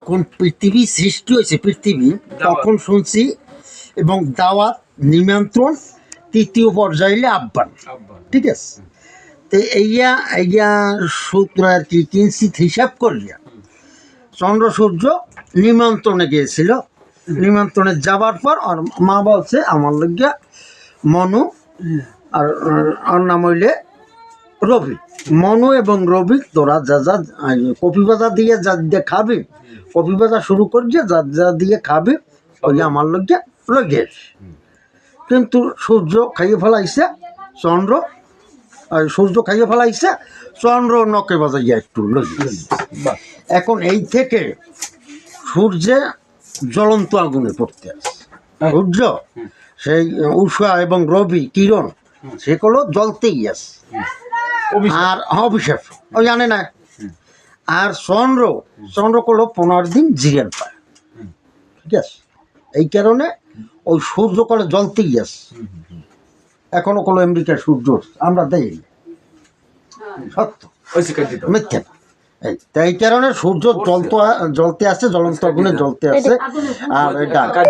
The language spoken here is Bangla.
কোন পৃথিবী সৃষ্টি হয়েছে পৃথিবী তখন শুনছি, এবং দাওয়াত নিমন্ত্রণ তৃতীয় পর্যায়ে আহ্বান, ঠিক আছে। তো এইয়া সূত্র আর কি কিঞ্চিত হিসাব করিয়া চন্দ্র সূর্য নিমন্ত্রণে গিয়েছিল। নিমন্ত্রণে যাবার পর আর মা বলছে আমার লজ্ঞা মনু আর নাম হইলে রবি, মনু এবং রবি তোরা যা যা কপি বাজা দিয়ে যা দিয়ে খাবি, কপি বাজা শুরু করছে যা যা দিয়ে খাবি ওই আমার লজ্ঞা লগে। কিন্তু সূর্য খাইয়ে ফেলাইছে চন্দ্র, সূর্য খাইয়ে ফেলাইছে চন্দ্র নখে বাজাইয়া একটু লগে। এখন এই থেকে সূর্যে জ্বলন্ত আগুনে পড়তে আছে। সূর্য সেই উষা এবং রবি কিরণ সেগুলো জ্বলতেই আছে, আর অভিশাপ ও জানে না। আর চন্দ্র করলো 15 দিন জিরেন পায়, ঠিক আছে। এই কারণে ওই সূর্য করে জ্বলতেই আছে। এখনো কোনো আমেরিকার সূর্য আমরা দেই সত্য মিথ্যা না। এই কারণে সূর্য জ্বলতে আছে, জ্বলন্ত আগুনে জ্বলতে আছে। আর এটা